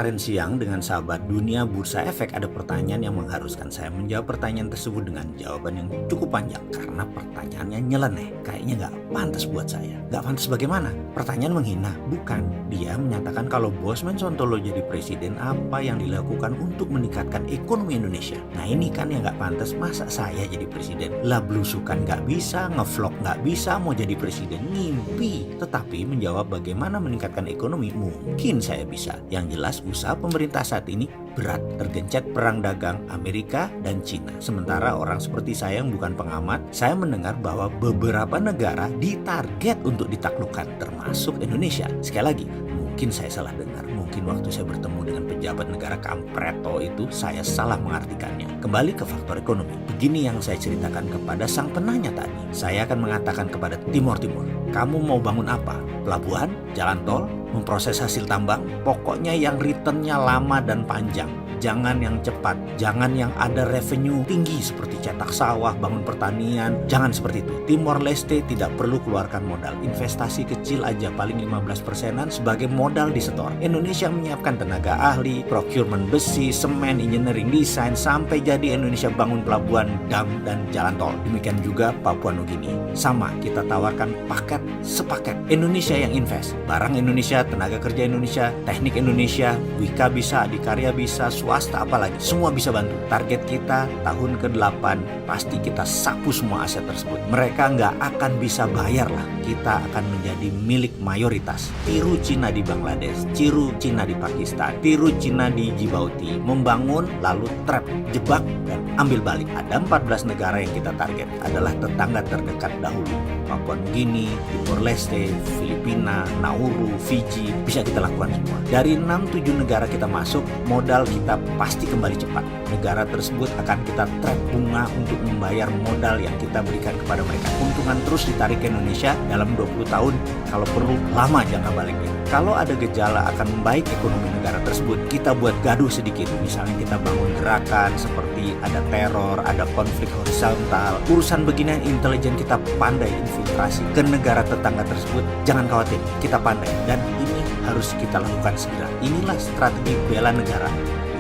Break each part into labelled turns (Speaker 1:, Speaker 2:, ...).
Speaker 1: Kemarin siang dengan sahabat dunia bursa efek ada pertanyaan yang mengharuskan saya menjawab pertanyaan tersebut dengan jawaban yang cukup panjang karena pertanyaannya nyeleneh. Kayaknya nggak pantas buat saya. Nggak pantas bagaimana? Pertanyaan menghina? Bukan. Dia menyatakan kalau Bosman Sontolo jadi presiden, apa yang dilakukan untuk meningkatkan ekonomi Indonesia. Nah ini kan yang nggak pantas. Masa saya jadi presiden? Lah belusukan nggak bisa, ngevlog nggak bisa, mau jadi presiden ngimpi. Tetapi menjawab bagaimana meningkatkan ekonomi mungkin saya bisa. Yang jelas usaha pemerintah saat ini berat, tergencet perang dagang Amerika dan Cina. Sementara orang seperti saya yang bukan pengamat, saya mendengar bahwa beberapa negara ditarget untuk ditaklukkan, termasuk Indonesia. Sekali lagi, mungkin saya salah dengar, mungkin waktu saya bertemu dengan pejabat negara Kampreto itu saya salah mengartikannya. Kembali ke faktor ekonomi, begini yang saya ceritakan kepada sang penanya tadi. Saya akan mengatakan kepada Timur, kamu mau bangun apa? Pelabuhan? Jalan tol? Memproses hasil tambang? Pokoknya yang returnnya lama dan panjang. Jangan yang cepat, jangan yang ada revenue tinggi seperti cetak sawah, bangun pertanian, jangan seperti itu. Timor Leste tidak perlu keluarkan modal, investasi kecil aja paling 15%-an sebagai modal disetor. Indonesia menyiapkan tenaga ahli, procurement besi, semen, engineering design, sampai jadi Indonesia bangun pelabuhan, dam, dan jalan tol. Demikian juga Papua Nugini. Sama, kita tawarkan paket sepaket. Indonesia yang invest, barang Indonesia, tenaga kerja Indonesia, teknik Indonesia, Wika bisa, Adikarya bisa, swasta apalagi, semua bisa bantu. Target kita tahun ke-8 pasti kita sapu semua aset tersebut. Mereka nggak akan bisa bayar lah. Kita akan menjadi milik mayoritas. Tiru Cina di Bangladesh, tiru Cina di Pakistan, tiru Cina di Djibouti, membangun lalu trap, jebak dan ambil balik. Ada 14 negara yang kita target adalah tetangga terdekat dahulu. Papua Nugini, Timor Leste, Filipina, Nauru, Fiji, bisa kita lakukan semua. Dari 6-7 negara kita masuk, modal kita pasti kembali cepat. Negara tersebut akan kita trap bunga untuk membayar modal yang kita berikan kepada mereka. Keuntungan terus ditarik ke Indonesia dalam 20 tahun, kalau perlu lama jangka baliknya. Kalau ada gejala akan membaik ekonomi negara tersebut, kita buat gaduh sedikit. Misalnya kita bangun gerakan seperti ada teror, ada konflik horizontal. Urusan beginian intelijen kita pandai infiltrasi ke negara tetangga tersebut. Jangan khawatir, kita pandai. Dan ini harus kita lakukan segera. Inilah strategi bela negara.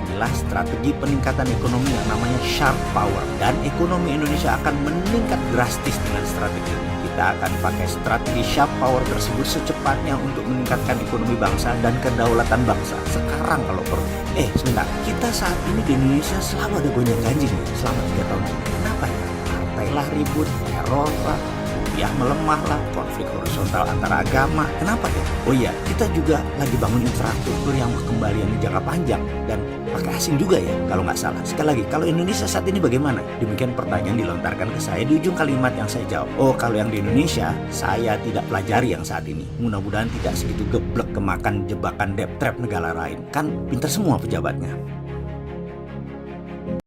Speaker 1: Inilah strategi peningkatan ekonomi yang namanya sharp power. Dan ekonomi Indonesia akan meningkat drastis dengan strategi ini. Kita akan pakai strategi sharp power tersebut secepatnya untuk meningkatkan ekonomi bangsa dan kedaulatan bangsa. Sekarang kalau perlu. Sebentar, kita saat ini di Indonesia selalu ada gonjang-ganjing ya, selama 3 tahun ini. Kenapa ya? Partai lah ribut, teror lah, rupiah melemah lah, konflik horizontal antara agama. Kenapa ya? Oh iya, kita juga lagi bangun infrastruktur yang kembaliannya jangka panjang dan pakai asing juga ya, kalau nggak salah. Sekali lagi, kalau Indonesia saat ini bagaimana? Demikian pertanyaan dilontarkan ke saya di ujung kalimat yang saya jawab. Oh, kalau yang di Indonesia, saya tidak pelajari yang saat ini. Mudah-mudahan tidak segitu geblek kemakan jebakan debt trap negara lain. Kan pintar semua pejabatnya.